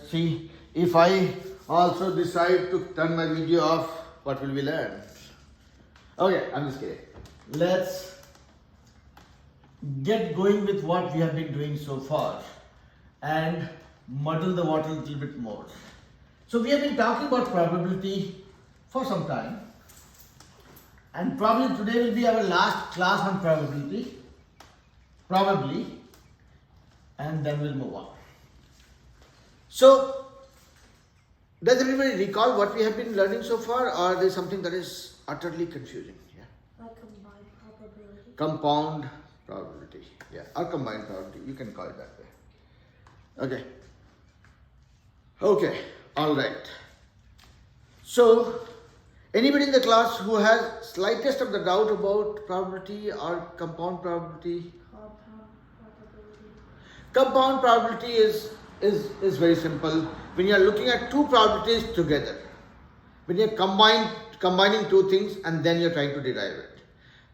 see if I also decide to turn my video off, what will we learn? Okay, I'm just kidding. Let's get going with what we have been doing so far and muddle the water a little bit more. So we have been talking about probability for some time, and probably today will be our last class on probability, probably, and then we'll move on. So, does everybody recall what we have been learning so far, or there is something that is utterly confusing? Yeah. Like combined probability. Compound probability, yeah, or combined probability, you can call it that way. Okay, all right. So, anybody in the class who has slightest of the doubt about probability or compound probability? Compound probability. Compound probability is very simple. When you are looking at two probabilities together, when you are combining two things and then you are trying to derive it.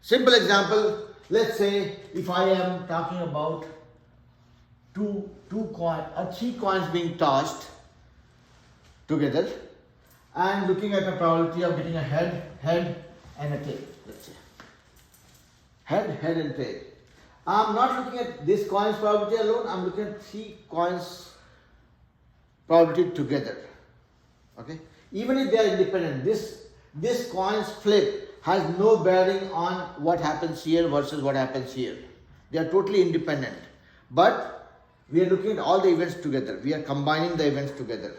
Simple example, let's say if I am talking about three coins being tossed together and looking at the probability of getting a head and a tail, let's say. Head and tail. I'm not looking at this coin's probability alone, I'm looking at three coins probability together. Okay? Even if they are independent, this coin's flip has no bearing on what happens here versus what happens here. They are totally independent. But we are looking at all the events together. We are combining the events together.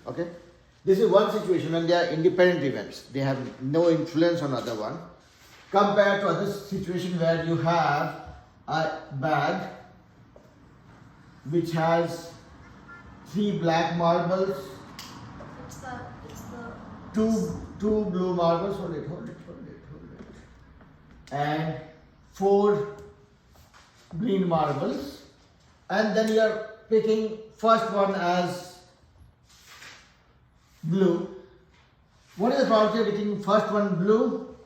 Okay? This is one situation when they are independent events. They have no influence on other one. Compared to other situation where you have a bag which has three black marbles, It's the two blue marbles, hold it, and four green marbles, and then you are picking first one as blue. What is the probability of getting first one blue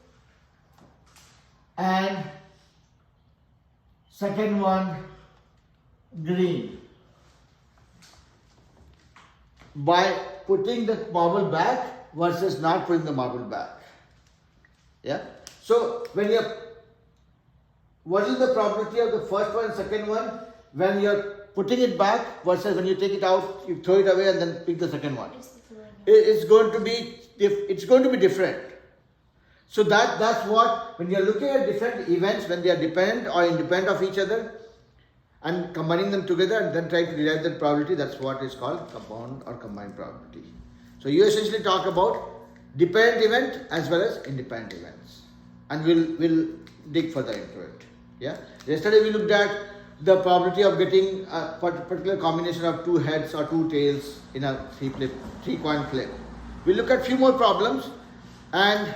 and second one green? By putting the marble back versus not putting the marble back. Yeah. So what is the probability of the first one and second one when you are putting it back versus when you take it out, you throw it away and then pick the second one? It's going to be different. So that's what, when you are looking at different events, when they are dependent or independent of each other and combining them together and then trying to derive the probability, that's what is called compound or combined probability. So you essentially talk about dependent event as well as independent events, and we'll dig further into it. Yeah. Yesterday we looked at the probability of getting a particular combination of two heads or two tails in a three coin flip. We'll look at few more problems and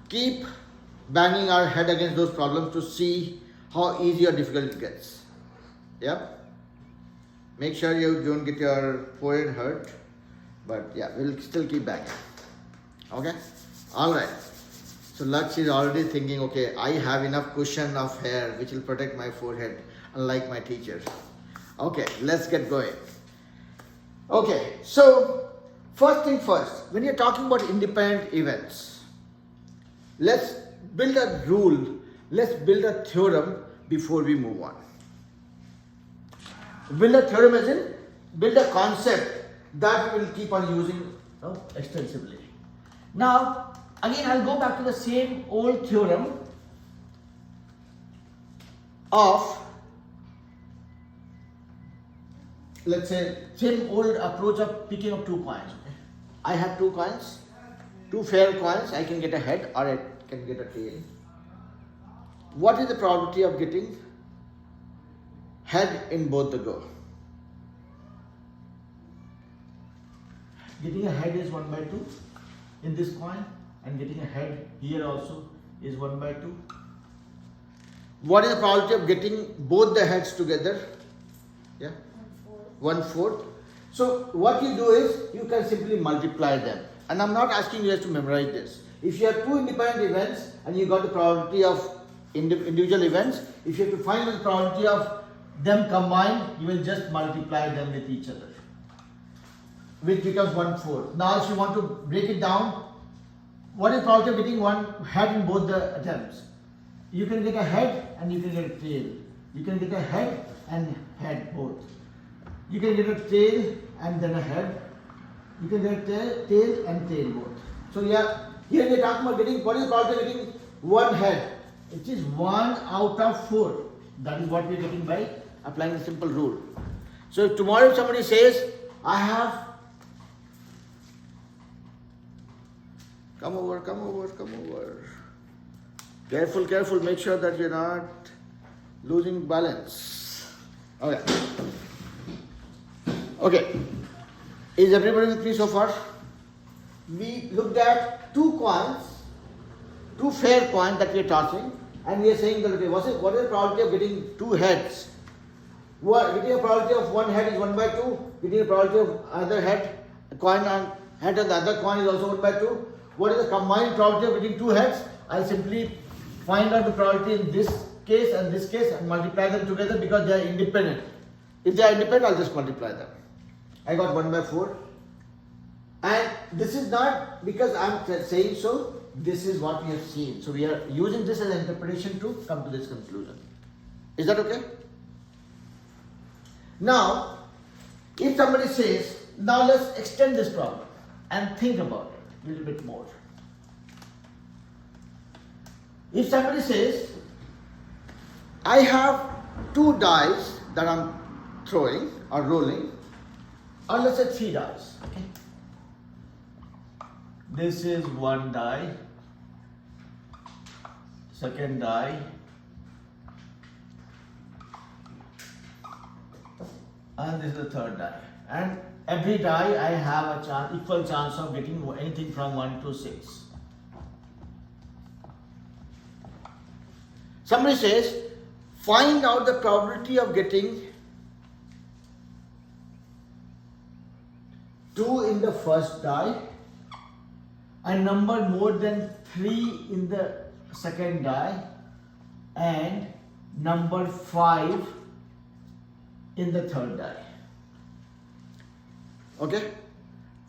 keep banging our head against those problems to see how easy or difficult it gets. Yep. Make sure you don't get your forehead hurt, but yeah, we'll still keep banging. Okay? Alright. So Laksh is already thinking, okay, I have enough cushion of hair which will protect my forehead, unlike my teacher. Okay, let's get going. Okay, so first thing first, when you're talking about independent events, let's build a rule, let's build a theorem before we move on. Build a theorem as in build a concept that we will keep on using extensively. Now, again, I'll go back to the same old theorem of, let's say, same old approach of picking up two coins. Okay? I have two coins, two fair coins. I can get a head or I can get a tail. What is the probability of getting head in both the go? Getting a head is 1 by 2 in this coin, and getting a head here also is 1 by 2. What is the probability of getting both the heads together? Yeah? 1/4. So what you do is you can simply multiply them. And I'm not asking you guys to memorize this. If you have two independent events and you got the probability of individual events, if you have to find the probability of them combined, you will just multiply them with each other. which becomes 1/4. Now if you want to break it down, what is the probability of getting one head in both the attempts? You can get a head and you can get a tail. You can get a head and head both. You can get a tail and then a head. You can get a tail and tail both. So yeah, here we are talking about getting, what is the probability of getting one head? It is 1 out of 4. That is what we are getting by applying a simple rule. So if tomorrow somebody says, I have, come over. Careful, make sure that you're not losing balance. Okay. Is everybody with me so far? We looked at two coins, two fair coins that we are tossing, and we are saying that okay, what is the probability of getting two heads? Getting a probability of one head is 1/2. Getting a probability of other head, a coin on head of the other coin is also 1/2. What is the combined probability of getting two heads? I simply find out the probability in this case and this case and multiply them together because they are independent. If they are independent, I'll just multiply them. I got 1/4. And this is not because I'm saying so, this is what we have seen. So we are using this as an interpretation to come to this conclusion. Is that okay? Now, if somebody says, now let's extend this problem and think about it a little bit more. If somebody says, I have two dice that I'm throwing or rolling, or let's say 3 dice. Okay. This is one die, second die, and this is the third die. And every die I have a equal chance of getting anything from 1 to 6. Somebody says, find out the probability of getting 2 in the first die, a number more than 3 in the second die, and number 5 in the third die. Okay?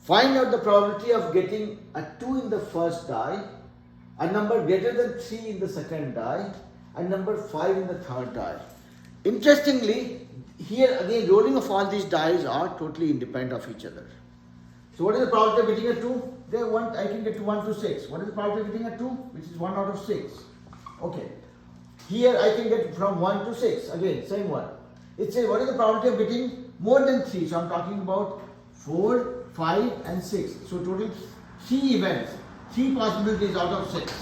Find out the probability of getting a 2 in the first die, a number greater than 3 in the second die, and number 5 in the third die. Interestingly, here again rolling of all these dice are totally independent of each other. So what is the probability of getting a 2? I can get to 1 to 6. What is the probability of getting a 2? Which is 1 out of 6. Okay. Here I can get from 1 to 6. Again, same one. It says what is the probability of getting more than 3? So I'm talking about 4, 5 and 6. So total 3 events. 3 possibilities out of 6.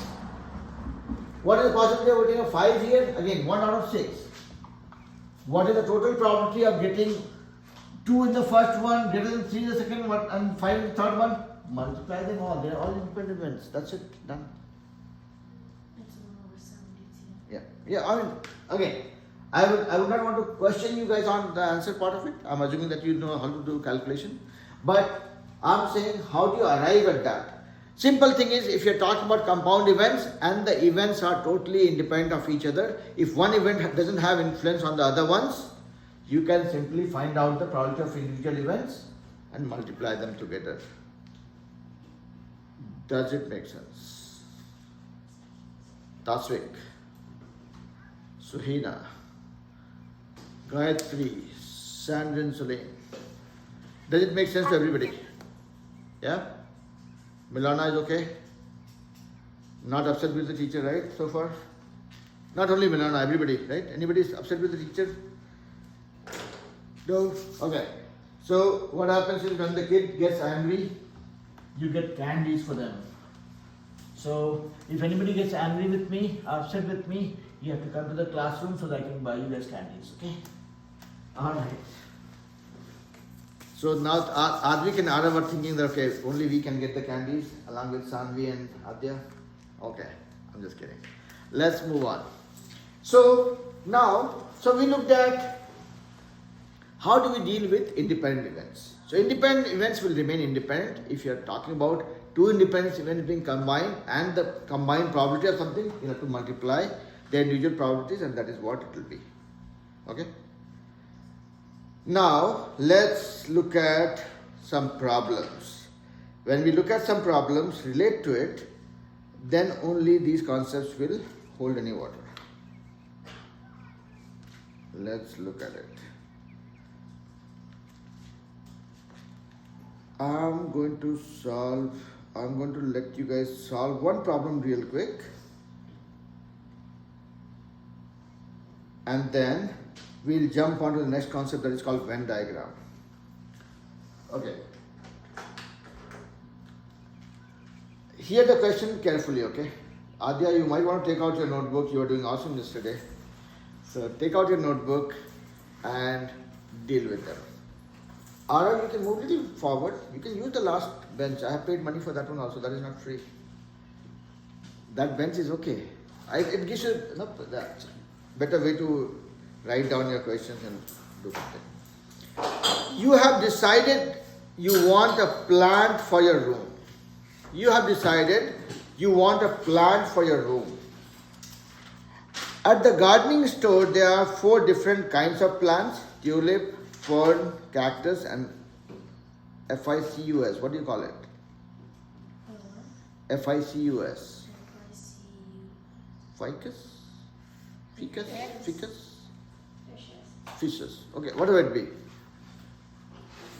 What is the possibility of getting a 5 here? Again, 1 out of 6. What is the total probability of getting 2 in the first one, greater than 3 in the second one, and 5 in the third one? Multiply them all. They are all independent events. That's it. Done. It's 1 over 72. Yeah. I mean, again, I would not want to question you guys on the answer part of it. I'm assuming that you know how to do calculation. But I'm saying, how do you arrive at that? Simple thing is, if you're talking about compound events and the events are totally independent of each other, if one event doesn't have influence on the other ones, you can simply find out the probability of individual events and multiply them together. Does it make sense? Tasvik, Suhina, Gayatri, Sandrine Sulaim. Does it make sense to everybody? Yeah? Milana is okay? Not upset with the teacher, right, so far? Not only Milana, everybody, right? Anybody is upset with the teacher? No? Okay. So what happens is when the kid gets angry, you get candies for them. So if anybody gets angry with me, upset with me, you have to come to the classroom so that I can buy you guys candies, okay? Alright. So now Advik and Arav are thinking that okay, only we can get the candies along with Sanvi and Adya. Okay, I'm just kidding. Let's move on. So now, we looked at how do we deal with independent events. So independent events will remain independent if you are talking about two independent events being combined and the combined probability of something, you have to multiply their individual probabilities and that is what it will be. Okay. Now let's look at some problems. When we look at some problems, relate to it, then only these concepts will hold any water. Let's look at it. I'm going to let you guys solve one problem real quick. And then we'll jump on to the next concept that is called Venn diagram. Okay. Hear the question carefully, okay? Adya, you might want to take out your notebook. You were doing awesome yesterday. So take out your notebook and deal with them. Or you can move a little forward. You can use the last bench. I have paid money for that one also. That is not free. That bench is okay. It gives you that better way to write down your questions and do something. You have decided you want a plant for your room. You have decided you want a plant for your room. At the gardening store, there are 4 different kinds of plants: tulip, fern, cactus, and FICUS. What do you call it? FICUS. Ficus? Ficus? Ficus? Fishes. Okay, whatever it be.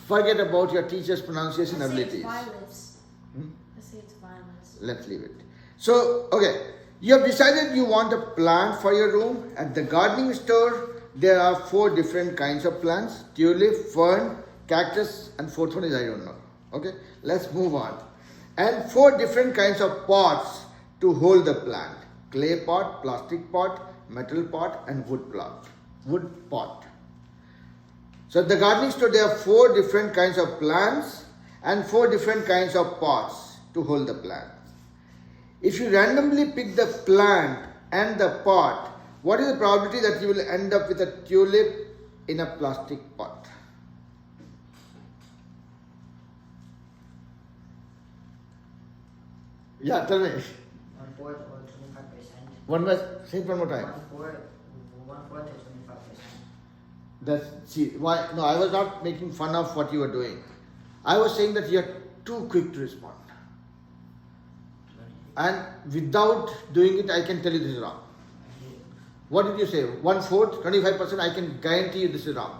Forget about your teacher's pronunciation abilities. Violets. I say it's violets. Let's leave it. So, okay, you have decided you want a plant for your room. At the gardening store, there are 4 different kinds of plants: tulip, fern, cactus, and 4th one is I don't know. Okay, let's move on. And 4 different kinds of pots to hold the plant: clay pot, plastic pot, metal pot, and wood pot. So at the gardening store, there are 4 different kinds of plants and 4 different kinds of pots to hold the plant. If you randomly pick the plant and the pot, what is the probability that you will end up with a tulip in a plastic pot? Yeah, tell me. 1/4 or 25%. Say it one more time. 1/4 or 25%. Why? No, I was not making fun of what you were doing. I was saying that you are too quick to respond. And without doing it, I can tell you this is wrong. What did you say? 1/4, 25%? I can guarantee you this is wrong.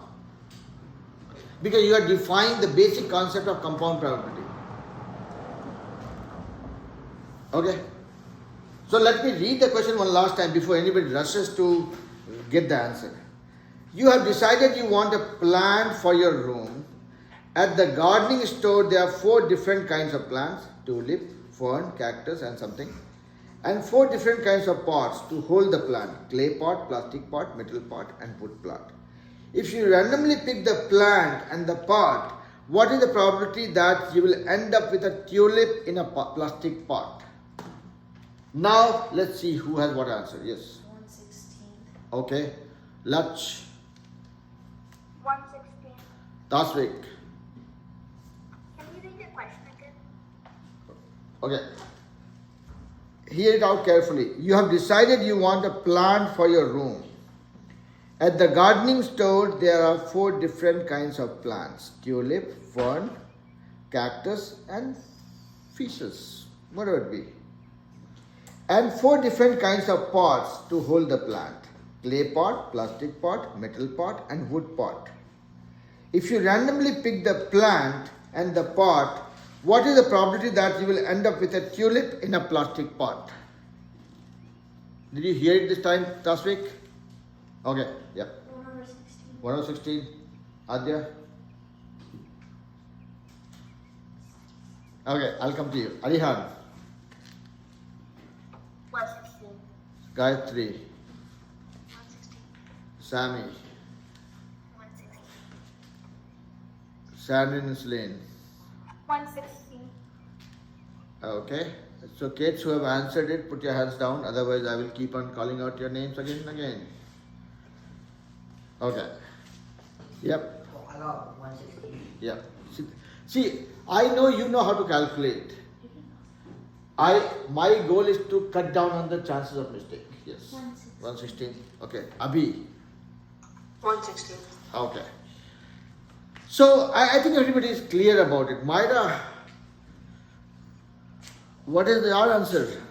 Because you are defying the basic concept of compound probability. Okay? So let me read the question one last time before anybody rushes to get the answer. You have decided you want a plant for your room. At the gardening store, there are 4 different kinds of plants: tulip, fern, cactus, and something. And 4 different kinds of pots to hold the plant: clay pot, plastic pot, metal pot, and wood pot. If you randomly pick the plant and the pot, what is the probability that you will end up with a tulip in a plastic pot? Now, let's see who has what answer. Yes. 1/16. Okay. Lach. 1/16. Tasvik. Can you read the question again? Okay. Hear it out carefully. You have decided you want a plant for your room. At the gardening store, there are 4 different kinds of plants: tulip, fern, cactus, and fishes. Whatever it be. And 4 different kinds of pots to hold the plant: clay pot, plastic pot, metal pot, and wood pot. If you randomly pick the plant and the pot, what is the probability that you will end up with a tulip in a plastic pot? Did you hear it this time, Tasvik? Okay, yeah. 1/16. 1/16. Adya? Okay, I'll come to you. Arihan. 1/16. Gayatri. 1/16. Sammy. 1/16. Sandrine and Celine. 1/16. Okay. So kids who have answered it, put your hands down. Otherwise, I will keep on calling out your names again and again. Okay. Yep. Allow 1/16. Yep. See, I know you know how to calculate. My goal is to cut down on the chances of mistake. Yes. 1/16. 1/16. Okay. Abhi. 1/16. Okay. So I think everybody is clear about it. Myra, what is your answer?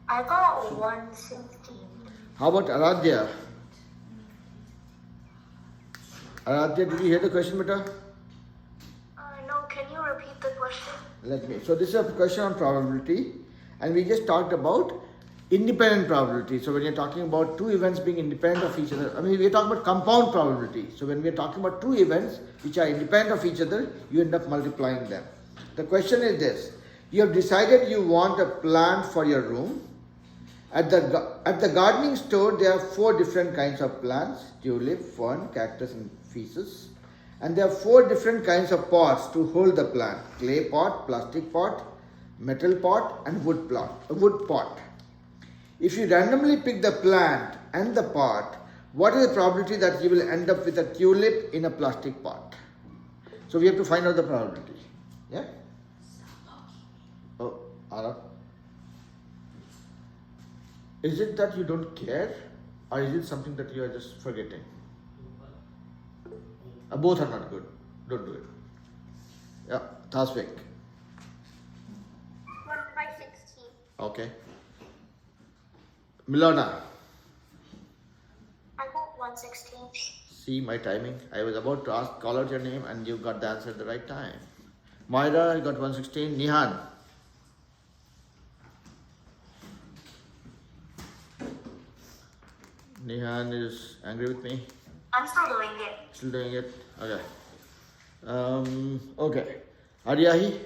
I got 116. How about Aradhya? Aradhya, did you hear the question, beta? No, can you repeat the question? Let me. So this is a question on probability, and we just talked about independent probability. So when you're talking about two events being independent of each other, I mean we're talking about compound probability. So when we're talking about two events which are independent of each other, you end up multiplying them. The question is this: you have decided you want a plant for your room. At the gardening store, there are 4 different kinds of plants: tulip, fern, cactus, and physis. And there are 4 different kinds of pots to hold the plant: clay pot, plastic pot, metal pot, and wood pot. If you randomly pick the plant and the pot, what is the probability that you will end up with a tulip in a plastic pot? So we have to find out the probability. Yeah? Oh, Ara. Is it that you don't care, or is it something that you are just forgetting? Both are not good. Don't do it. Yeah, Tasvik. 1 by 16. Okay. Milona. I got 116. See my timing. I was about to call out your name, and you got the answer at the right time. Myra, you got 116. Nihan. Nihan is angry with me. I'm still doing it. Still doing it? Okay. Okay. Aryahi?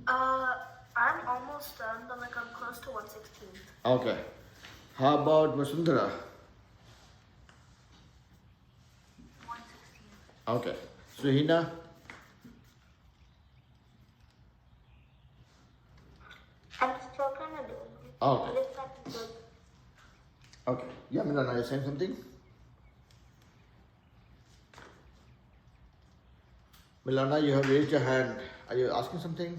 I'm almost done, but like I'm close to 116. Okay. How about Vasundhara? 116. Okay. Suhina? I'm still kind of doing it. Okay. But it's not good. Okay. Yeah, Milana, are you saying something? Milana, you have raised your hand. Are you asking something?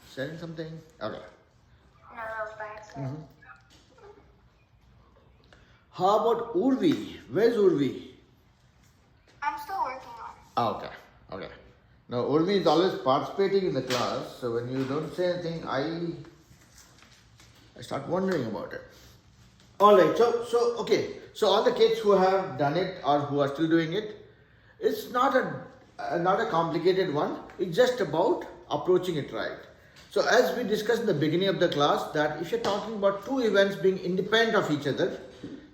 Saying something? Okay. No, that was by accident. How about Urvi? Where's Urvi? I'm still working on it. Okay. Okay. Now Urvi is always participating in the class, so when you don't say anything, I start wondering about it. Alright, so okay. So all the kids who have done it or who are still doing it, it's not a complicated one. It's just about approaching it right. So as we discussed in the beginning of the class, that if you're talking about two events being independent of each other,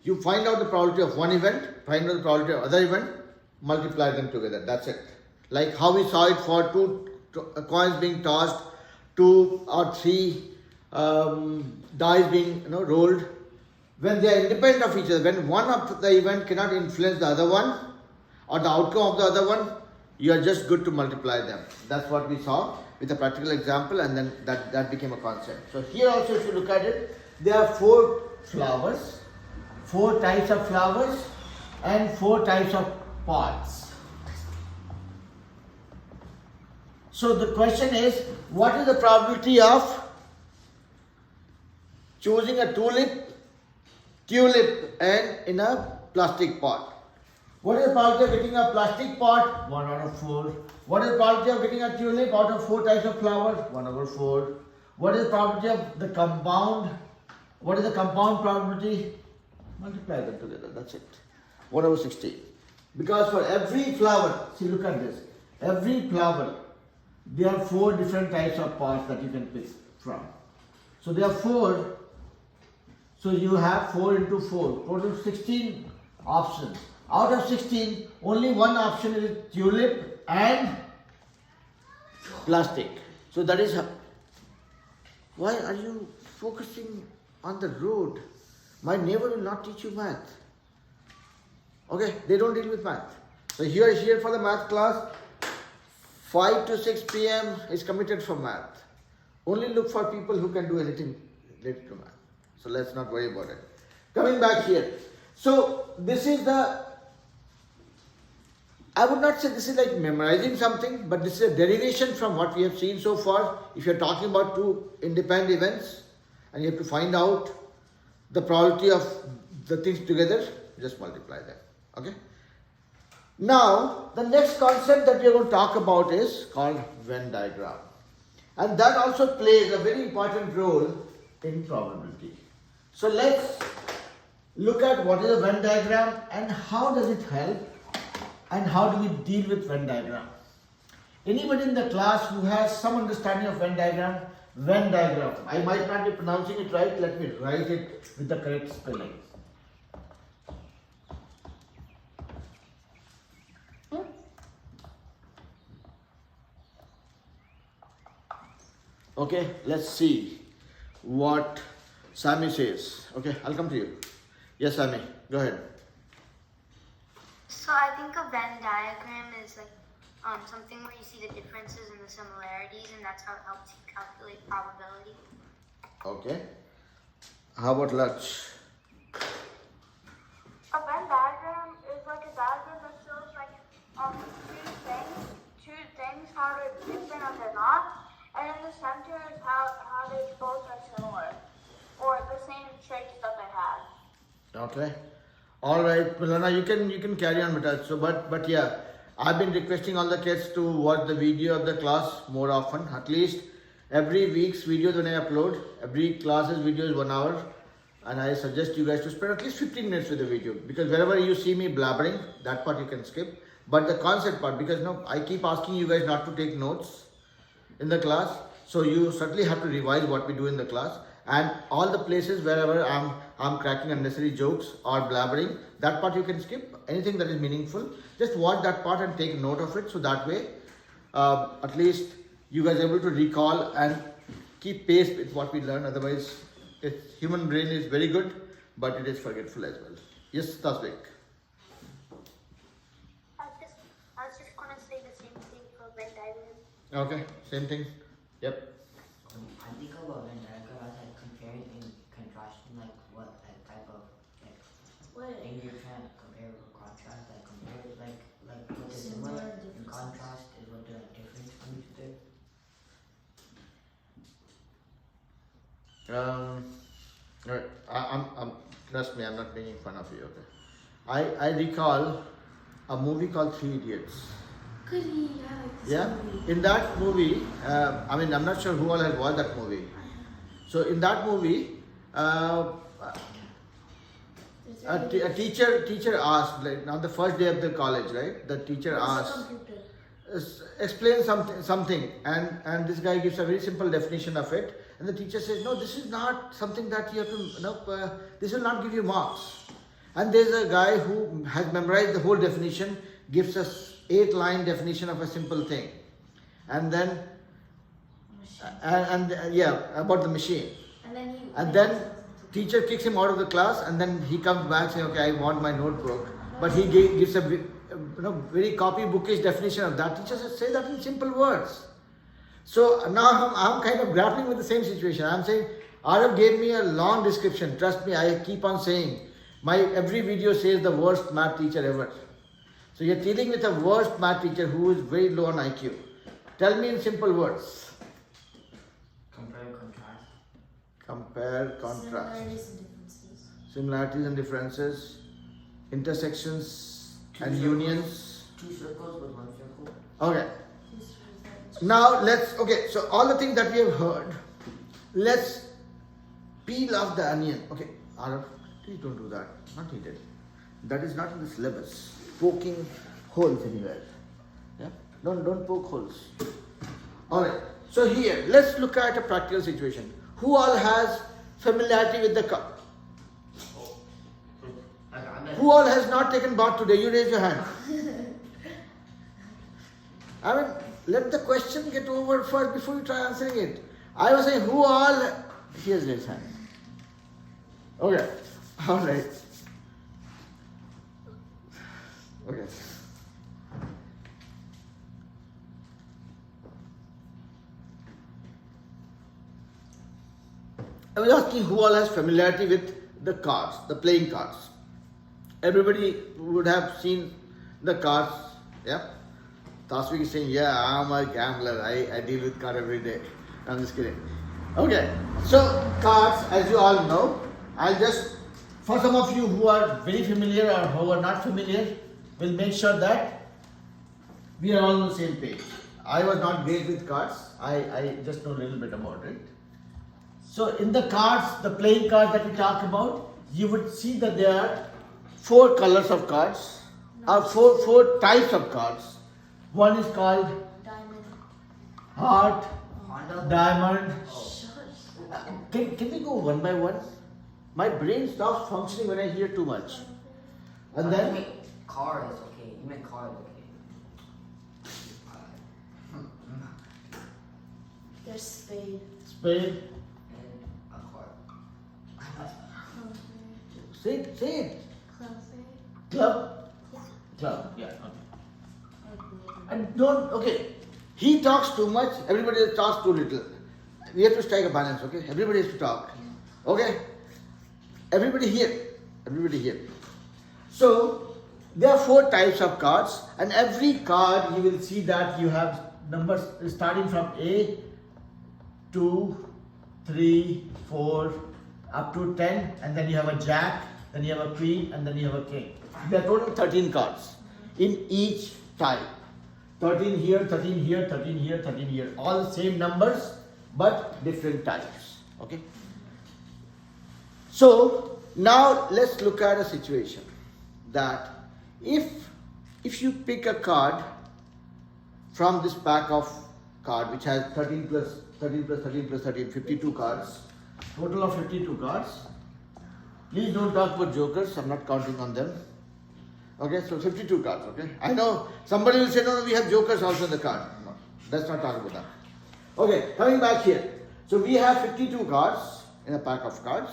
you find out the probability of one event, find out the probability of other event, multiply them together. That's it. Like how we saw it for two coins being tossed, 2 or 3 dice being rolled. When they are independent of each other, when one of the event cannot influence the other one or the outcome of the other one, you are just good to multiply them. That's what we saw with a practical example, and then that became a concept. So here also, if you look at it, there are 4 flowers, 4 types of flowers, and 4 types of pots. So the question is, what is the probability of choosing a tulip, and in a plastic pot? What is the probability of getting a plastic pot? 1 out of 4. What is the probability of getting a tulip out of 4 types of flowers? 1 over 4. What is the probability of the compound? What is the compound probability? Multiply them together, that's it. 1 over 16. Because for every flower, see, look at this. Every flower, there are 4 different types of pots that you can pick from. So there are 4. So you have 4 into 4. Total 16 options. Out of 16, only one option is tulip and plastic. So that is how. Why are you focusing on the road? My neighbor will not teach you math. Okay, they don't deal with math. So here for the math class, 5 to 6 p.m. is committed for math. Only look for people who can do anything related to math. So let's not worry about it. Coming back here. So this is I would not say this is like memorizing something, but this is a derivation from what we have seen so far. If you're talking about 2 independent events and you have to find out the probability of the things together, just multiply them. Okay. Now, the next concept that we are going to talk about is called Venn diagram. And that also plays a very important role in probability. So let's look at what is a Venn diagram and how does it help and how do we deal with Venn diagram. Anybody in the class who has some understanding of Venn diagram, I might not be pronouncing it right, let me write it with the correct spelling. Okay, let's see what Sammy says. Okay, I'll come to you. Yes, Sammy, go ahead. So I think a Venn diagram is like something where you see the differences and the similarities, and that's how it helps you calculate probability. Okay. How about Lach? A Venn diagram is like a diagram that shows like two things how they're different or they're not, and in the center is how they both are similar or the same traits that they have. Okay. All right, Milana, you can carry on with that. So, but yeah, I've been requesting all the kids to watch the video of the class more often. At least every week's video when I upload, every class's video is 1 hour, and I suggest you guys to spend at least 15 minutes with the video, because wherever you see me blabbering, that part you can skip. But the concept part, because no, I keep asking you guys not to take notes in the class, so you certainly have to revise what we do in the class. And all the places wherever I'm cracking unnecessary jokes or blabbering, that part you can skip. Anything that is meaningful, just watch that part and take note of it, so that way at least you guys are able to recall and keep pace with what we learn. Otherwise, human brain is very good, but it is forgetful as well. Yes, Tasvik. I was just going to say the same thing for Venn diagram. Okay, same thing. Yep. I think about Venn diagram as like comparing and contrasting like what like type of like thing you're trying to compare or contrast. Like compare like what is similar and contrast is what they're like different from each other. I'm trust me, I'm not making fun of you. Okay. I recall a movie called Three Idiots. Yeah, in that movie, I mean, I'm not sure who all has watched that movie. So in that movie, a teacher asked, like, on the first day of the college, right? The teacher asked, explain something, and this guy gives a very simple definition of it, and the teacher says, no, this is not something that you have to, this will not give you marks. And there's a guy who has memorized the whole definition, gives us 8-line definition of a simple thing, and then about the machine, and then teacher kicks him out of the class, and then he comes back saying, okay, I want my notebook, but he gives a very copybookish definition of that. Teacher says, say that in simple words. So now I'm kind of grappling with the same situation. I'm saying, Arav gave me a long description. Trust me, I keep on saying, my every video says the worst math teacher ever. So you're dealing with a worst math teacher who is very low on IQ. Tell me in simple words. Compare and contrast. Compare, contrast. Similarities and differences. Intersections and unions. 2 circles with 1 circle. Okay. Now so all the things that we have heard, let's peel off the onion. Okay, Arav, please don't do that. Not needed. That is not in the syllabus. Poking holes anywhere. Yeah? Don't poke holes. Alright. So here, let's look at a practical situation. Who all has familiarity with the cup? Who all has not taken bath today? You raise your hand. I mean, let the question get over first before you try answering it. I was saying, who all... Here's his hand. Okay. Alright. Okay. I was asking who all has familiarity with the cards, the playing cards. Everybody would have seen the cards, yeah? Tasvik is saying, yeah, I'm a gambler. I deal with cards every day. I'm just kidding. Okay, so cards, as you all know, I'll just for some of you who are very familiar or who are not familiar, we'll make sure that we are all on the same page. I was not great with cards. I just know a little bit about it. So in the cards, the playing cards that we talk about, you would see that there are 4 colors of cards, or four types of cards. One is called Diamond. heart, Honda. diamond. Oh. Can we go one by one? My brain stops functioning when I hear too much. And You then meant cars, okay. You meant cars, okay. There's spade. spade. And a car. Say it. Clover. Club. Yeah. Club. Yeah. Okay. Or glitter. And don't. Okay. He talks too much. Everybody else talks too little. We have to strike a balance. Okay. Everybody has to talk. Okay. Everybody here. Everybody here. So there are 4 types of cards, and every card you will see that you have numbers starting from A, 2, 3, 4, up to 10, and then you have a jack, then you have a queen, and then you have a king. There are total 13 cards in each type. 13 here, 13 here, 13 here, 13 here. All the same numbers, but different types. Okay. So now let's look at a situation that if you pick a card from this pack of card which has 13 plus 13 plus 13 plus 13, 52 cards, total of 52 cards. Please don't talk about jokers, I'm not counting on them. Okay, so 52 cards, okay. I know somebody will say, no, we have jokers also in the card. No, let's not talk about that. Okay, coming back here. So we have 52 cards in a pack of cards.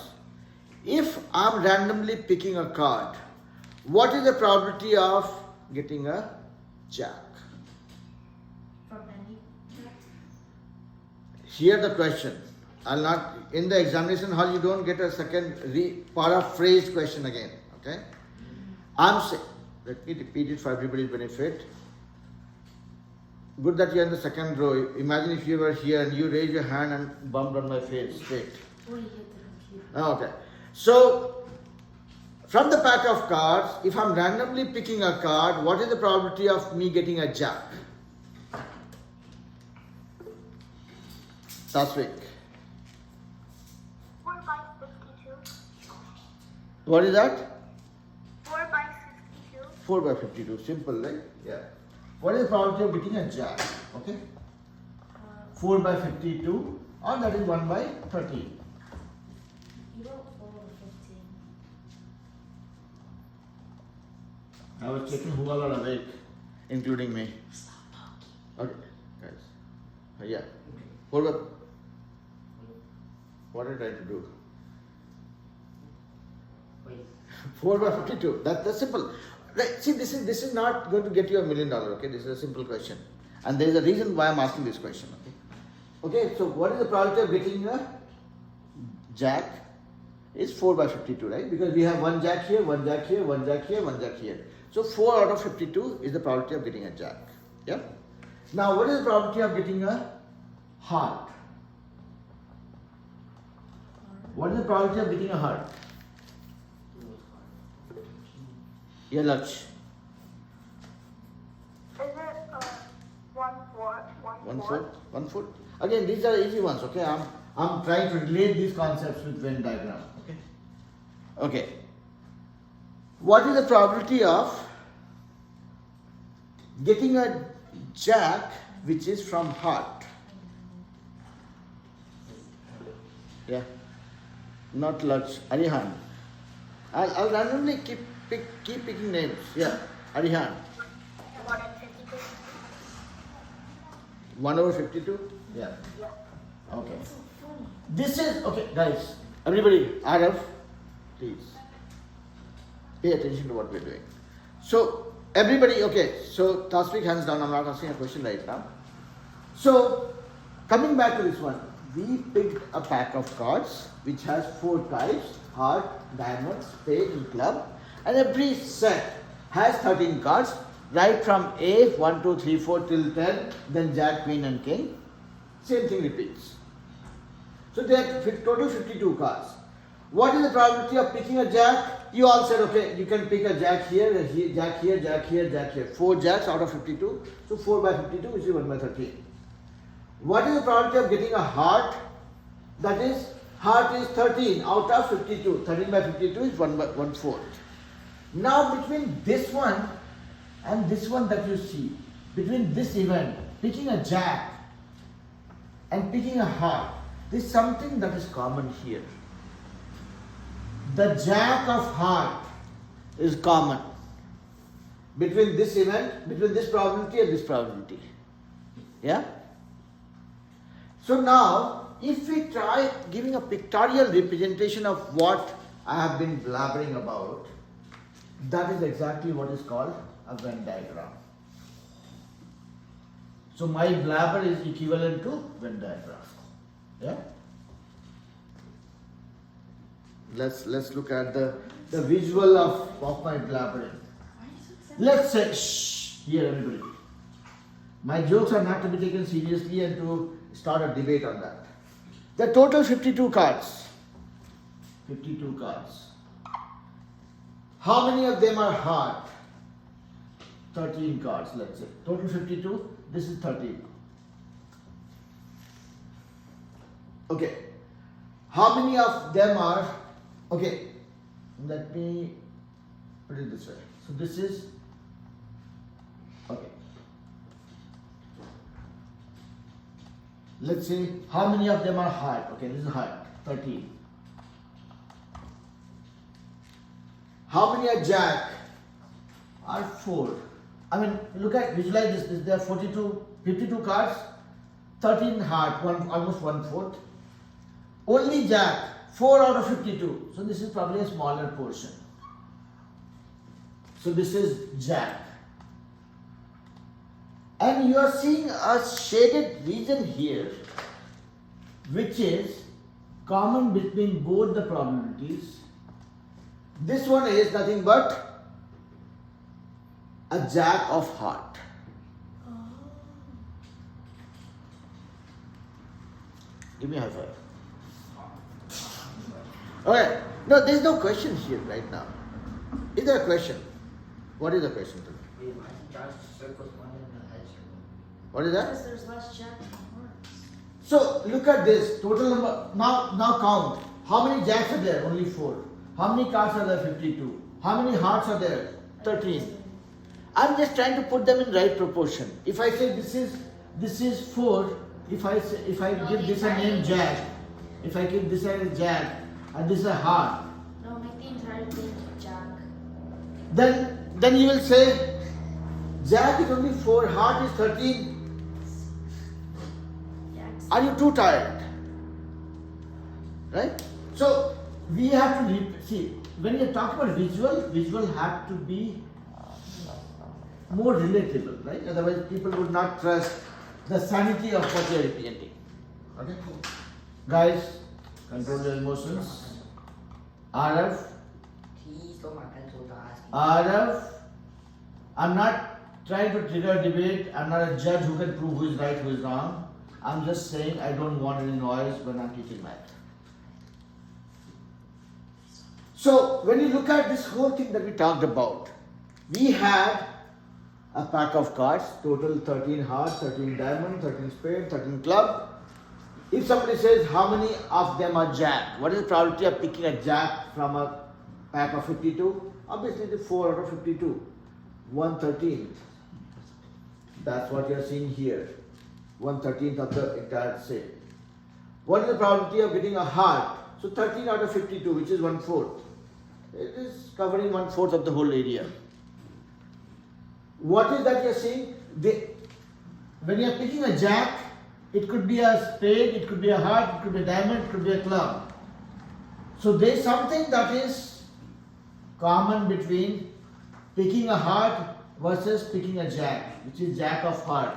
If I'm randomly picking a card, what is the probability of getting a jack? From any. Here the question. I'll not, in the examination hall, you don't get a second paraphrased question again. Okay? I'm saying, let me repeat it for everybody's benefit. Good that you're in the second row. Imagine if you were here and you raised your hand and bumped on my face straight. Or you hit the computer. Okay. So, from the pack of cards, if I'm randomly picking a card, what is the probability of me getting a jack? Tasvik. 4 by 52. What is that? 4 by 52. 4 by 52. Simple, right? Yeah. What is the probability of getting a jack? Okay. 4 by 52. Or that is 1 by 13. You don't fold a 15. I was checking who all are awake, including me. Stop talking. Okay, guys. Yeah. 4 by. What did I try to do? Wait. 4 by 52. That's simple. Right. See, this is not going to get you $1 million. Okay, this is a simple question, and there is a reason why I'm asking this question. Okay. Okay. So what is the probability of getting a jack? Is 4 by 52, right? Because we have 1 jack here, 1 jack here, 1 jack here, 1 jack here. So 4 out of 52 is the probability of getting a jack. Yeah. Now, what is the probability of getting a heart? What is the probability of getting a heart? Yeah, Laksh. Is it 1 4? 1 foot, 1 foot. Again, these are easy ones. Okay, I'm trying to relate these concepts with Venn diagram. Okay. Okay. What is the probability of getting a jack which is from heart? Yeah. Not Laksh. Arihan. I'll randomly keep picking names. Yeah. Arihan. 1 and 52. 1 over 52? Yeah. Okay. This is, okay, guys, everybody, Arav, please pay attention to what we're doing. So, everybody, okay, so Tasvik, hands down, I'm not asking a question right now. So, coming back to this one, we picked a pack of cards which has 4 types: heart, diamond, spade, and club, and every set has 13 cards, right from A, 1, 2, 3, 4 till 10, then jack, queen, and king. Same thing repeats. So there are total 52 cards. What is the probability of picking a jack? You all said, okay, you can pick a jack here, jack here, jack here, jack here. 4 jacks out of 52. So 4 by 52, which is 1 by 13. What is the probability of getting a heart? That is, heart is 13 out of 52. 13 by 52 is 1/4. Now between this one and this one that you see, between this event, picking a jack and picking a heart, there is something that is common here. The jack of heart is common between this event, between this probability and this probability. Yeah? So now, if we try giving a pictorial representation of what I have been blabbering about, that is exactly what is called a Venn diagram. So my blabber is equivalent to Venn diagram. Yeah? Let's look at the visual of my blabbering. Let's say, shh, here everybody. My jokes are not to be taken seriously and to start a debate on that. The total 52 cards. 52 cards. How many of them are heart? 13 cards, let's say. Total 52, this is 13. Okay. How many of them are, okay, let me put it this way. So this is, okay. Let's say, how many of them are heart? Okay, this is heart, 13. How many are jack? Are 4. I mean, look at, visualize this. There are 52 cards, 13 heart, almost 1/4. Only jack, 4 out of 52. So this is probably a smaller portion. So this is jack. And you are seeing a shaded region here, which is common between both the probabilities. This one is nothing but a jack of heart. Give me a high five. Okay. No, there is no question here right now. Is there a question? What is the question to me? What is that? Because there's less jack than hearts. So look at this total number. Now count. How many jacks are there? Only 4. How many cards are there? 52. How many hearts are there? 13. I'm just trying to put them in right proportion. If I say this is 4, if I give this a name jack, if I give this a jack and this a heart, No, make the entire thing jack. then you will say jack is only 4, heart is 13. Jack's. Are you too tired? Right? So we have to see, when you talk about visual have to be more relatable, right? Otherwise people would not trust the sanity of what you are representing. Okay? Guys, control your emotions. RF. He stole my pencil to ask me. RF. I'm not trying to trigger a debate. I'm not a judge who can prove who is right, who is wrong. I'm just saying I don't want any noise when I'm teaching math. So when you look at this whole thing that we talked about, we had a pack of cards, total 13 heart, 13 diamond, 13 spade, 13 club. If somebody says how many of them are jack, what is the probability of picking a jack from a pack of 52? Obviously it is 4 out of 52, 1/13. That's what you are seeing here, 1/13 of the entire set. What is the probability of getting a heart? So 13 out of 52, which is 1/4. It is covering 1/4 of the whole area. What is that you are seeing? When you are picking a jack, it could be a spade, it could be a heart, it could be a diamond, it could be a club. So there is something that is common between picking a heart versus picking a jack, which is jack of heart.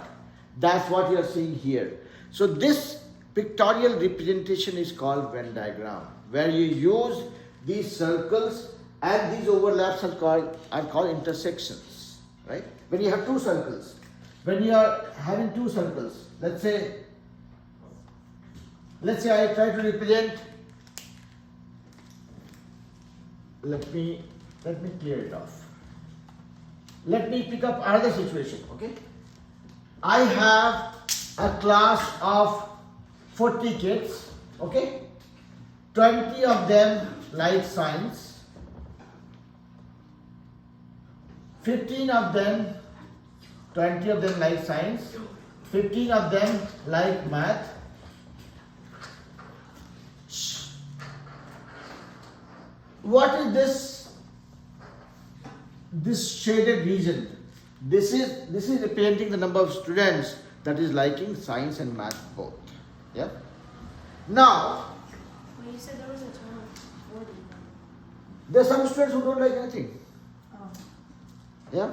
That's what you are seeing here. So this pictorial representation is called Venn diagram, where you use these circles and these overlaps are called intersections, right? When you have two circles, when you are having two circles, let's say I try to represent let me clear it off. Let me pick up another situation, okay? I have a class of 40 kids, okay? 20 of them like science, 15 of them, 20 of them like science, 15 of them like math. What is this shaded region? This is representing the number of students that is liking science and math both. Yeah. Now Well, you said there was a total of 40. there are some students who don't like anything. Oh. Yeah.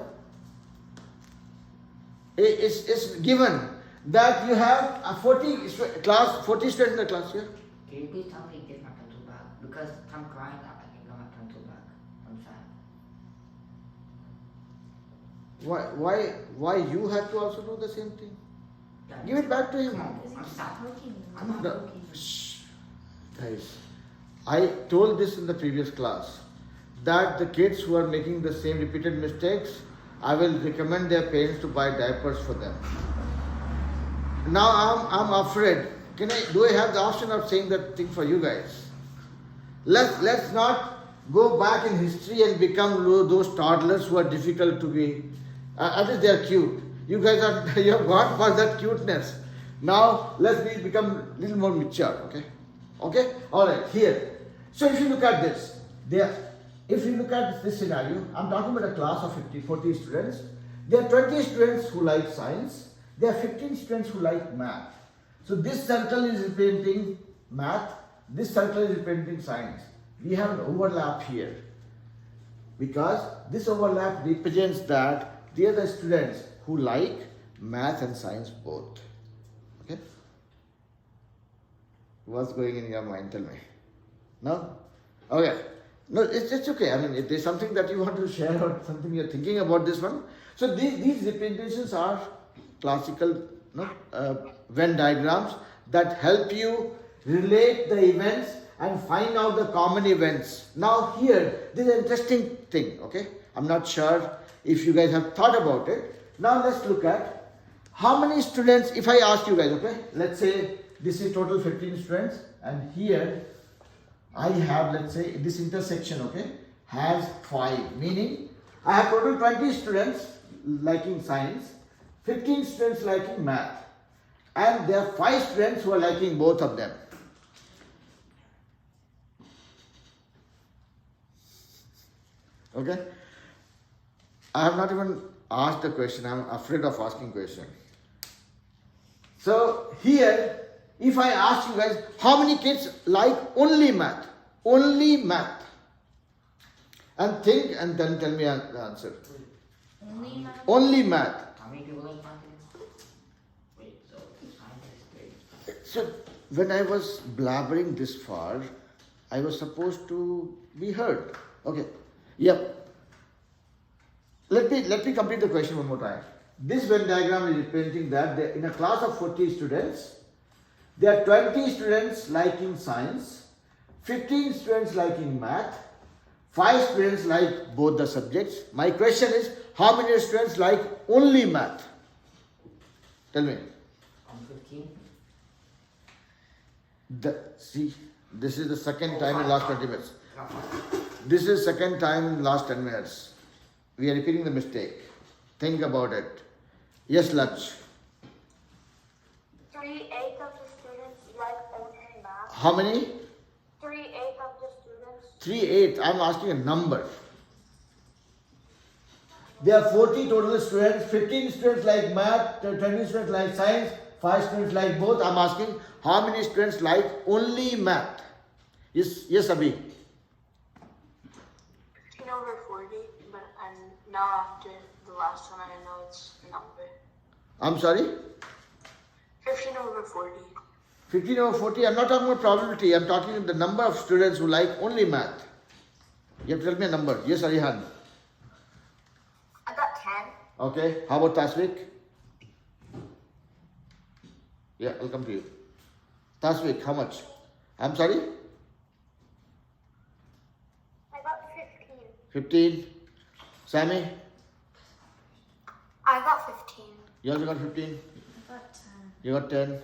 It's given that you have a 40 students in the class. Yeah. Can you please tell me get my pencil back? Because I'm crying out. I can get my pencil back. I'm sad. Why you had to also do the same thing? Yeah. Give it back to him. Because he I'm keeps sad. poking you. I'm Not not- poking you. Shh. Guys, I told this in the previous class that the kids who are making the same repeated mistakes, I will recommend their parents to buy diapers for them. Now I'm afraid. Do I have the option of saying that thing for you guys? Let's not go back in history and become those toddlers who are difficult to be. At least they are cute. You guys you have gone past that cuteness. Now let's become a little more mature. Okay. Okay? Alright, here. So if you look at this, if you look at this scenario, I'm talking about a class of 40 students. There are 20 students who like science. There are 15 students who like math. So this circle is representing math. This circle is representing science. We have an overlap here. Because this overlap represents that they are the students who like math and science both. Okay? What's going in your mind? Tell me. No? Okay. No, it's okay. I mean, if there's something that you want to share or something you're thinking about this one. So these representations are classical Venn diagrams that help you relate the events and find out the common events. Now here, this is an interesting thing, okay? I'm not sure if you guys have thought about it. Now let's look at how many students, if I ask you guys, okay? Let's say this is total 15 students and here I have, let's say, this intersection, okay, has 5, meaning I have total 20 students liking science, 15 students liking math, and there are 5 students who are liking both of them. Okay? I have not even asked the question, I'm afraid of asking question. So here, if I ask you guys, how many kids like only math? Only math. And think and then tell me the answer. Only math? Only math. How many people like math? Wait, so science is 3. So when I was blabbering this far, I was supposed to be heard. Okay. Yep. Let me complete the question one more time. This Venn diagram is representing that in a class of 40 students, there are 20 students liking science, 15 students liking math, 5 students like both the subjects. My question is, how many students like only math? Tell me. 15. See, this is the second time in last 20 minutes. This is second time in last 10 minutes. We are repeating the mistake. Think about it. Yes, Lach. 3/8 of the students like only math. How many? 3/8 of the students. 3/8. I'm asking a number. There are 40 total students. 15 students like math, 20 students like science, 5 students like both. I'm asking how many students like only math? Yes, Abhi. 15/40, but now after the last one, I know it's a number. I'm sorry? 15/40. 15/40. I'm not talking about probability. I'm talking about the number of students who like only math. You have to tell me a number. Yes, Arihan. I got 10. Okay. How about Tasvik? Yeah, I'll come to you. Tasvik, how much? I'm sorry? I got 15. Sammy, I got 15. you also got 15. I got 10. You got 10.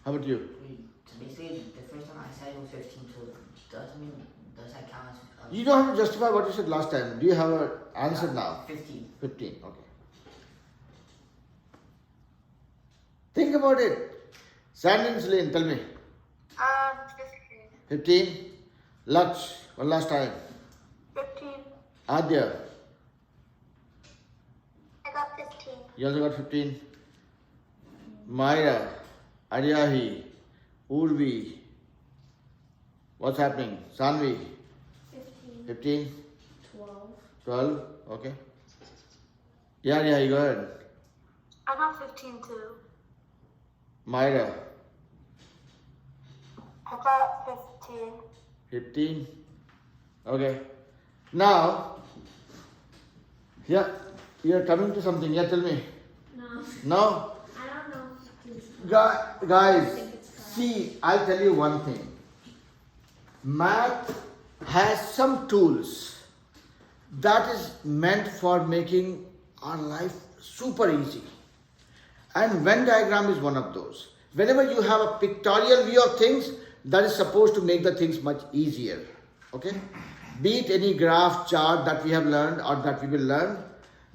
How about you? Wait, so basically, the first time I said it was 15, so does that count as... You don't have to justify what you said last time. Do you have an answer now? 15. 15. Okay. Think about it. Sandins Lane, tell me. 15. 15. Lux, one last time. 15. Adya, I got 15. you also got 15. Myra, Aryahi, Urvi. What's happening? Sanvi, 15. 15. 12. 12. Okay. Yeah, you go ahead. I got 15 too. Myra, I got 15. 15. Okay. Now, yeah, you're coming to something. Yeah, tell me. No. No? I don't know. Guys, see, I'll tell you one thing. Math has some tools that is meant for making our life super easy. And Venn diagram is one of those. Whenever you have a pictorial view of things, that is supposed to make the things much easier. Okay? Be it any graph chart that we have learned or that we will learn,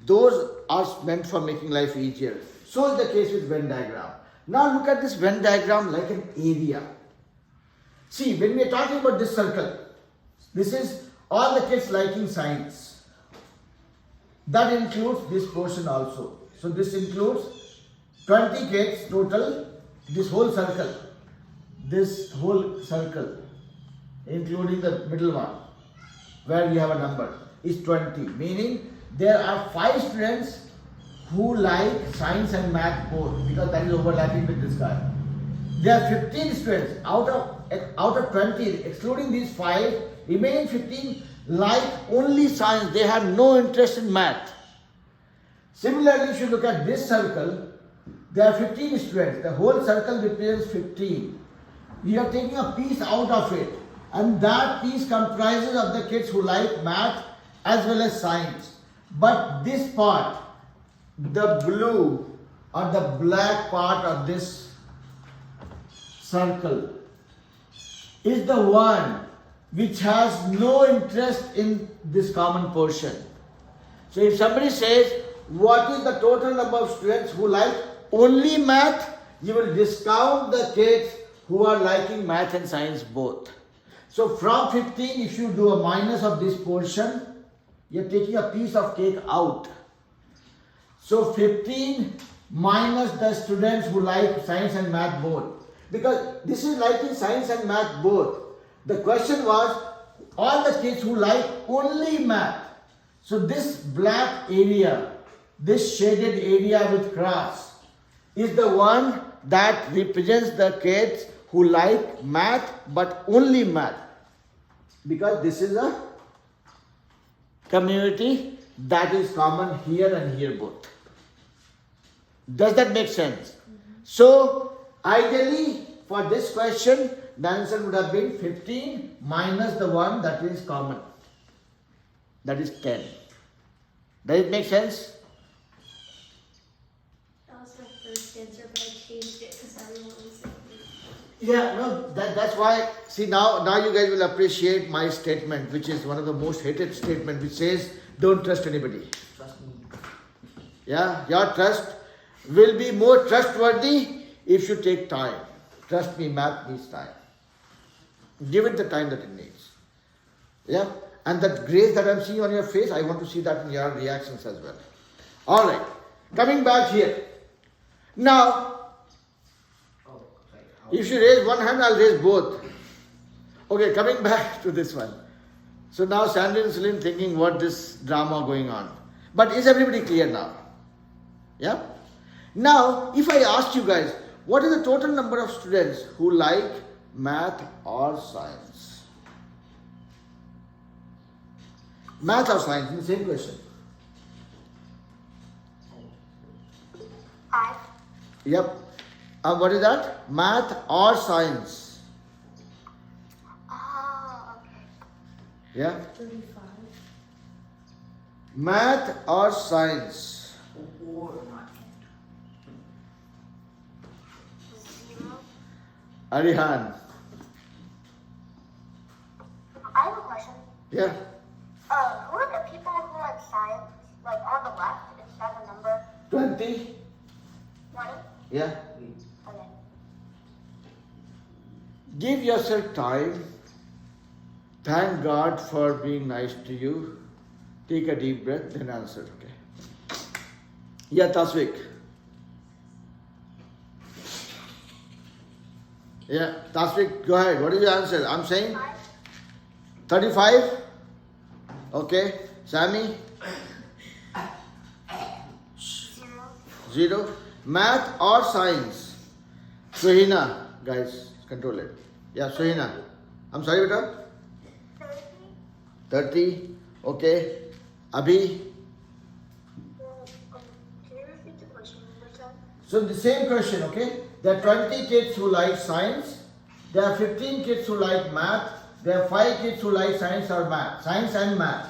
those are meant for making life easier. So is the case with Venn diagram. Now look at this Venn diagram like an area. See, when we are talking about this circle, this is all the kids liking science. That includes this portion also. So this includes 20 kids total, this whole circle. This whole circle, including the middle one, where we have a number, is 20. Meaning there are 5 students who like science and math both, because that is overlapping with this guy. There are 15 students out of 20, excluding these 5, remaining 15 like only science. They have no interest in math. Similarly, if you look at this circle, there are 15 students. The whole circle represents 15. We are taking a piece out of it, and that piece comprises of the kids who like math as well as science. But this part, the blue or the black part of this circle, is the one which has no interest in this common portion. So if somebody says, what is the total number of students who like only math, you will discount the kids who are liking math and science both. So from 15, if you do a minus of this portion, you're taking a piece of cake out. So 15 minus the students who like science and math both. Because this is liking science and math both. The question was, all the kids who like only math. So this black area, this shaded area with cross, is the one that represents the kids who like math but only math. Because this is a community that is common here and here both. Does that make sense? So, ideally, for this question, the answer would have been 15 minus the one that is common. That is 10. Does it make sense? That was my first answer, but I changed it because everyone was saying it. Yeah, no, that's why, see now you guys will appreciate my statement, which is one of the most hated statement, which says, don't trust anybody. Trust me. Yeah, your trust will be more trustworthy if you take time. Trust me, math needs time. Give it the time that it needs. Yeah, and that grace that I'm seeing on your face, I want to see that in your reactions as well. Alright, coming back here. Now, Oh, sorry. if you raise one hand, I'll raise both. Okay, coming back to this one. So now Sandy and Celine thinking what this drama going on. But is everybody clear now? Yeah? Now, if I ask you guys, what is the total number of students who like math or science? Math or science, in the same question. 5. Yep. What is that? Math or science? Oh, okay. Yeah? 35. Math or science? Or not. Zero. Arihan. I have a question. Yeah. Who are the people who like science? Like on the left, is that a number? 20. 20? Yeah. Okay. Give yourself time. Thank God for being nice to you. Take a deep breath, then answer. Okay. Yeah, Tasvik. Yeah, Tasvik, go ahead. What is your answer? I'm saying 35. Okay. Sammy? Zero. 0. Math or science? Suhina, guys, control it. Yeah, Suhina. I'm sorry, beta. 30? 30. Okay. Abhi? Can you repeat the question one more time? So the same question, okay? There are 20 kids who like science. There are 15 kids who like math. There are 5 kids who like science or math. Science and math.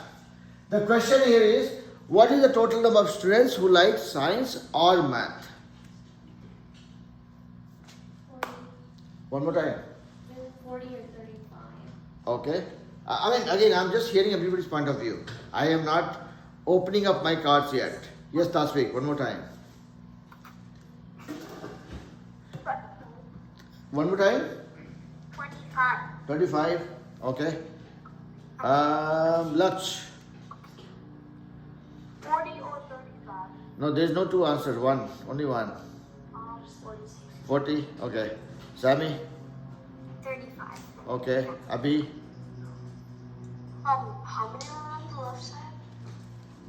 The question here is, what is the total number of students who like science or math? 40. One more time. 40 or 35. Okay. I mean, again, I'm just hearing everybody's point of view. I am not opening up my cards yet. Yes, Tasvik, one more time. One more time. 25. 25. Okay. Lach. 40 or 35? No, there's no two answers. One. Only one. 46. 40. Okay. Sammy. 35. Okay. Abhi. How many are on the left side?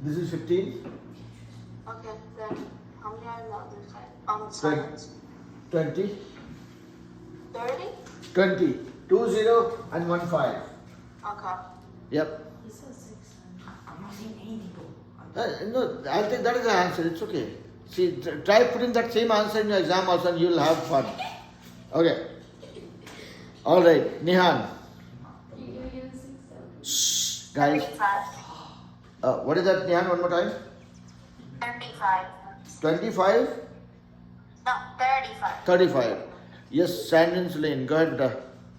This is 15. Okay, then how many are on the other side? On the Twen- sides? 20. 30? 20. 2 0 and 1 5. Okay. Yep. He said 6. I'm not saying anything though. No, I'll take that as the answer. It's okay. See, try putting that same answer in your exam also and you'll have fun. Okay. All right. Nihan. You're gonna 6 though. Shh. Guys. 35. What is that, Nihan? One more time. 35. 25. No, 35. 35. Yes, Sandin's Lane. Go ahead.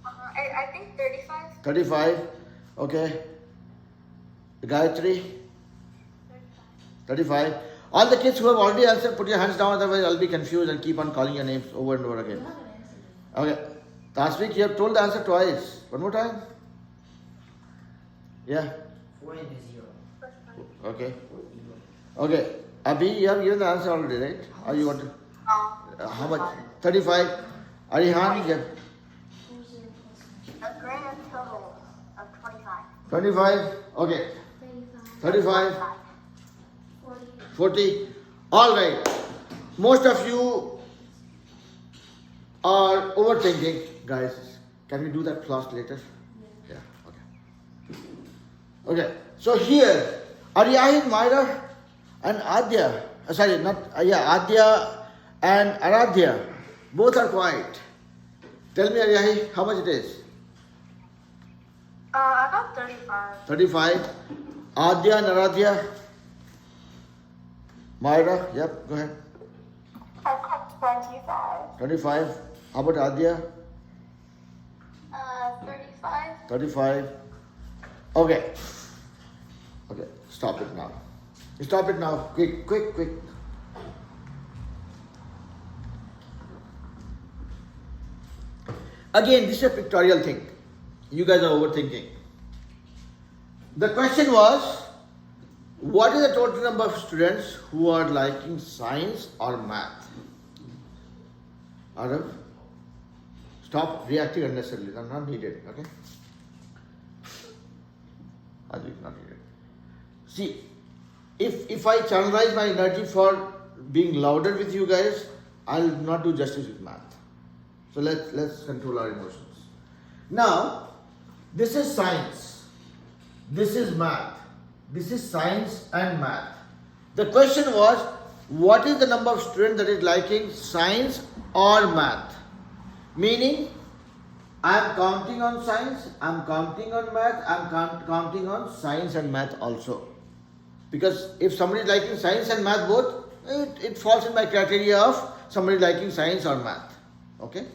I think 35. 35. Okay. Gayatri. 35. All the kids who have already answered, put your hands down, otherwise I'll be confused and keep on calling your names over and over You again. haven't answered it. Okay. Tasvik, you have told the answer twice. One more time. Yeah. 4 and a 0. Okay. Okay. Abhi, you have given the answer already, right? Or you want to? How much? 35. Arihan, yeah. 4 0 plus 1. A grand total of 25. 25. Okay. 35. 35. 40. 40. All right. Most of you are overthinking, guys. Can we do that class later? Yeah. Okay. Okay. So here, Aryahin, Myra, and Adya. Sorry, not Adya and Aradhya. Both are quiet. Tell me, Aryahi, how much it is? I got 35. 35. Adya and Aradhya. Myra, yep, go ahead. I got 25. 25. How about Adya? 35. 35. Okay. Okay, stop it now. Stop it now. Quick, quick, quick. Again, this is a pictorial thing. You guys are overthinking. The question was, what is the total number of students who are liking science or math? Arav, stop reacting unnecessarily. They're not needed, okay? Ajit, not needed. See, if I channelize my energy for being louder with you guys, I'll not do justice with math. So let's control our emotions. Now, this is science. This is math. This is science and math. The question was, what is the number of students that is liking science or math? Meaning, I am counting on science, I am counting on math, I am counting on science and math also. Because if somebody is liking science and math both, it falls in my criteria of somebody liking science or math. Okay?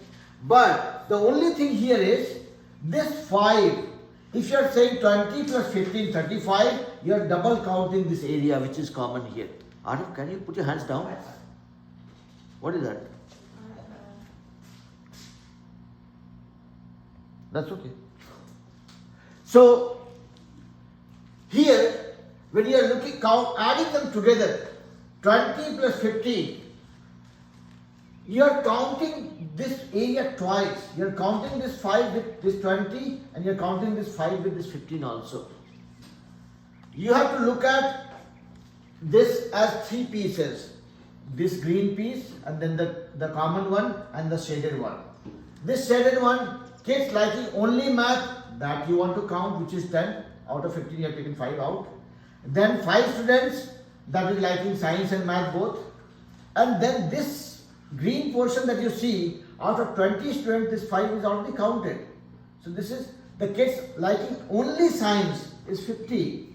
But the only thing here is this 5. If you are saying 20 plus 15, 35, you are double counting this area which is common here. Arif, can you put your hands down? What is that? That's okay. So, here, when you are adding them together, 20 plus 15, you are counting this area twice. You are counting this 5 with this 20 and you are counting this 5 with this 15 also. You have to look at this as 3 pieces. This green piece and then the common one and the shaded one. This shaded one, kids liking only math, that you want to count, which is 10. Out of 15 you have taken 5 out. Then 5 students that is liking science and math both. And then this green portion that you see, out of 20 students, this 5 is already counted. So this is the kids liking only science is 50.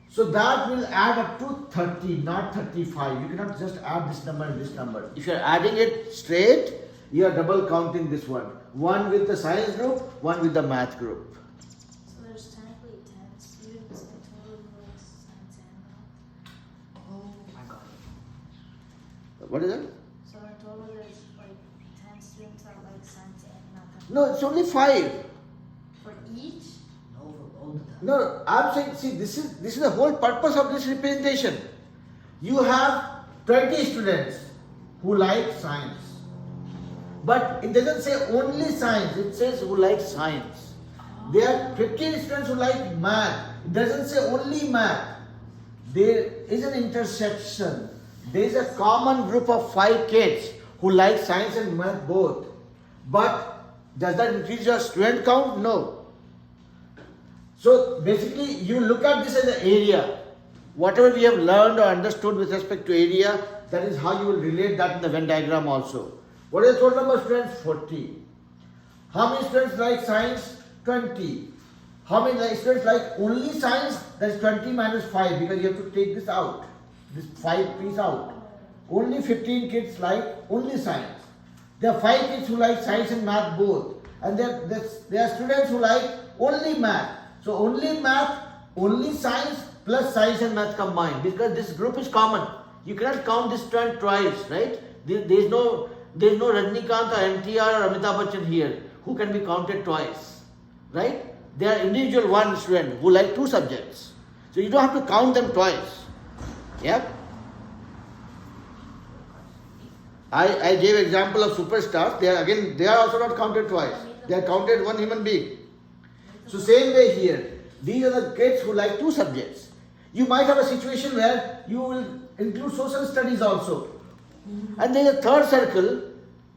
So that will add up to 30, not 35. You cannot just add this number and this number. If you are adding it straight, you are double counting this one. One with the science group, one with the math group. So there's technically 10 students in total who like science and math. Oh my god. What is that? So in total there's like 10 students that like science and math. No, it's only 5. For each? No, for both of them. No, I'm saying, see, this is the whole purpose of this representation. You have 20 students who like science. But it doesn't say only science, it says who like science. There are 15 students who like math. It doesn't say only math. There is an intersection. There is a common group of 5 kids who like science and math both. But does that increase your student count? No. So basically you look at this as an area. Whatever we have learned or understood with respect to area, that is how you will relate that in the Venn diagram also. What is the total number of students? 40. How many students like science? 20. How many students like only science? That's 20 minus 5 because you have to take this out. This 5 piece out. Only 15 kids like only science. There are 5 kids who like science and math both. And there are students who like only math. So only math, only science plus science and math combined. Because this group is common. You cannot count this student twice, right? There is no Rajnikant or NTR or Amitabh Bachchan here who can be counted twice, right? They are individual one student who like 2 subjects. So you don't have to count them twice. Yeah? I gave example of superstars. They are also not counted twice. They are counted one human being. So same way here. These are the kids who like 2 subjects. You might have a situation where you will include social studies also. And there is a third circle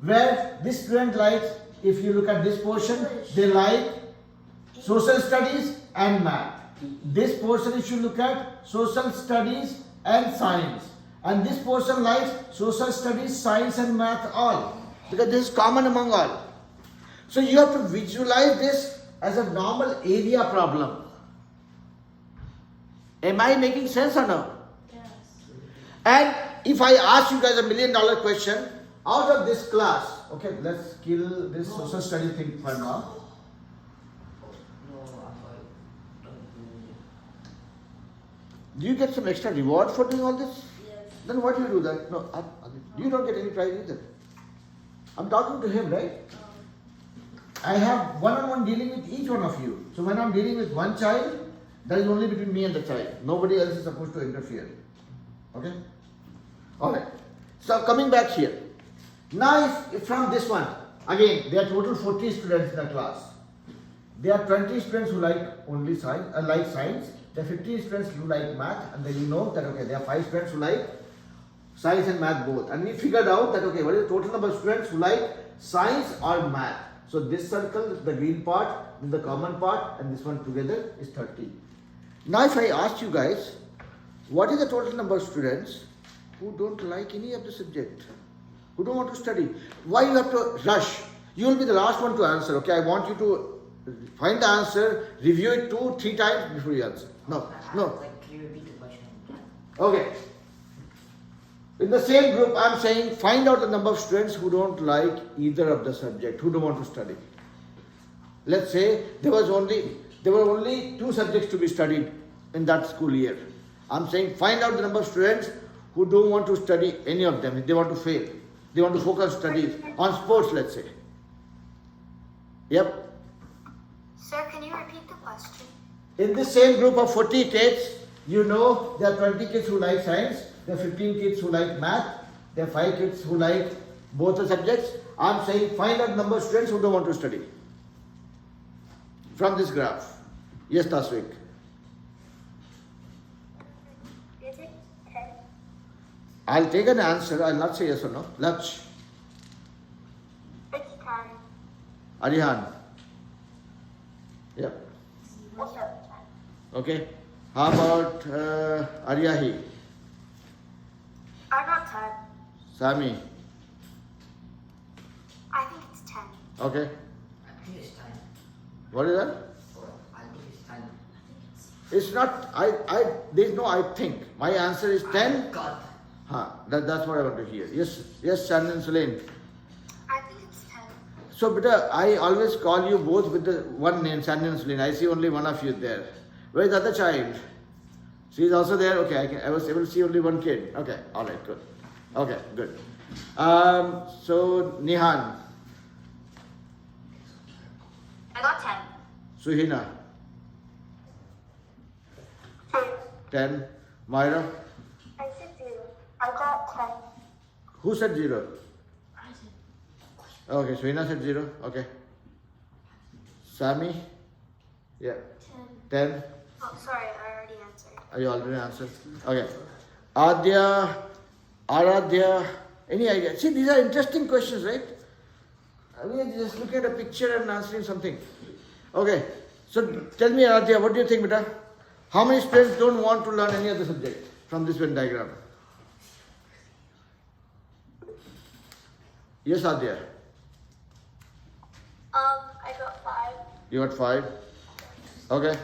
where this student likes, if you look at this portion, they like social studies and math. This portion, if you look at social studies and science. And this portion likes social studies, science and math all. Because this is common among all. So you have to visualize this as a normal area problem. Am I making sense or no? Yes. And if I ask you guys $1 million question, out of this class, okay, let's kill this social study thing for now. No, Do you get some extra reward for doing all this? Yes. Then why do you do that? No, you don't get any prize either. I'm talking to him, right? I have one-on-one dealing with each one of you. So when I'm dealing with one child, that is only between me and the child. Nobody else is supposed to interfere. Okay? Alright. So coming back here. Now if from this one, again, there are total 40 students in the class. There are 20 students who like only science, There are 15 students who like math, and then you know that okay, there are 5 students who like science and math both. And we figured out that okay, what is the total number of students who like science or math? So this circle, the green part, the common part, and this one together is 30. Now if I ask you guys, what is the total number of students who don't like any of the subject, who don't want to study? Why you have to rush? You will be the last one to answer, okay? I want you to find the answer, review it 2-3 times before you answer. No. Like, can you repeat the question? Okay. In the same group, I'm saying find out the number of students who don't like either of the subject, who don't want to study. Let's say there were only 2 subjects to be studied in that school year. I'm saying find out the number of students who don't want to study any of them. They want to fail. They want to focus studies on sports, let's say. Yep. Sir, can you repeat the question? In this same group of 40 kids, you know there are 20 kids who like science, there are 15 kids who like math, there are 5 kids who like both the subjects. I'm saying find out the number of students who don't want to study. From this graph. Yes, Tasvik. Is it 10? I'll take an answer. I'll not say yes or no. Laksh. It's 10. Arihan. Yep. Also 10. Okay. How about Aryahi? I got 10. Sami. I think it's 10. Okay. I think it's 10. What is that? I think it's 10. It's not, there's no I think. My answer is 10. God. That's what I want to hear. Yes, Shannon Sulaim. I think it's 10. So, beta, I always call you both with the one name, Shannon Sulaim. I see only one of you there. Where is the other child? She is also there? Okay, I was able to see only one kid. Okay, alright, good. Okay, good. So, Nihan, I got 10. Suhina, 2. 10. Myra, I said 0. I got 10. who said 0? I said, Okay, Suhina said 0. Okay. Sami, yeah, 10. 10. Oh, sorry, I already answered. You already answered. Okay. Adya, Aradhya, any idea? See, these are interesting questions, right? We are just looking at a picture and answering something. Okay. So tell me, Aradhya, what do you think, beta? How many students don't want to learn any other subject from this Venn diagram? Yes, Adya. I got 5. You got 5. Okay.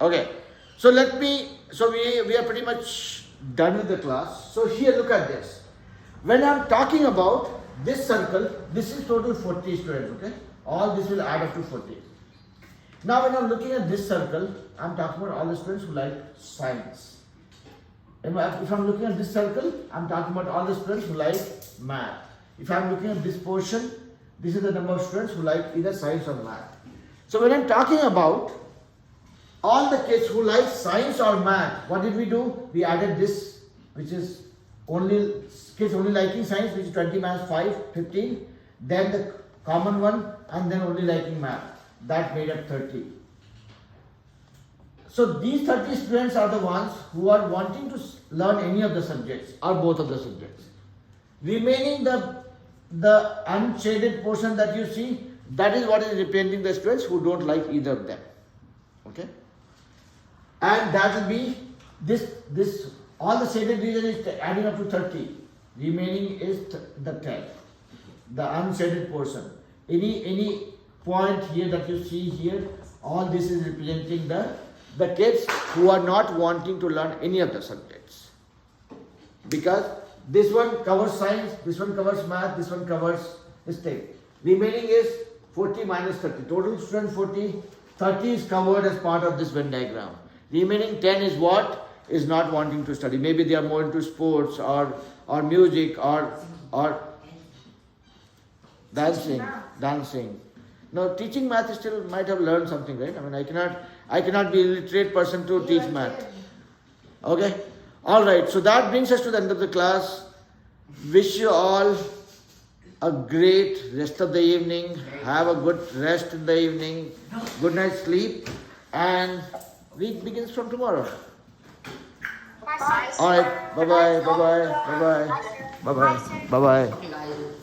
Okay. So we are pretty much done with the class. So here, look at this. When I'm talking about this circle, this is total 40 students, okay? All this will add up to 40. Now when I'm looking at this circle, I'm talking about all the students who like science. If I'm looking at this circle, I'm talking about all the students who like math. If I'm looking at this portion, this is the number of students who like either science or math. So when I'm talking about all the kids who like science or math, what did we do? We added this, which is only kids only liking science, which is 20 minus 5, 15. Then the common one, and then only liking math. That made up 30. So these 30 students are the ones who are wanting to learn any of the subjects or both of the subjects. Remaining the unshaded portion that you see, that is what is representing the students who don't like either of them. Okay? And that will be this all the shaded region is adding up to 30. Remaining is the 10. The unshaded portion. Any point here that you see here, all this is representing the kids who are not wanting to learn any of the subjects. Because this one covers science, this one covers math, this one covers history. Remaining is 40 minus 30. Total student 40, 30 is covered as part of this Venn diagram. Remaining 10 is what? Is not wanting to study. Maybe they are more into sports or music or dancing. No, teaching math still might have learned something, right? I mean, I cannot be a literate person to teach math. Okay? Alright, so that brings us to the end of the class. Wish you all a great rest of the evening. Have a good rest in the evening. Good night sleep. And week begins from tomorrow. Bye, sir. Alright, bye bye, bye bye, bye bye, bye bye, bye bye. Hey guys.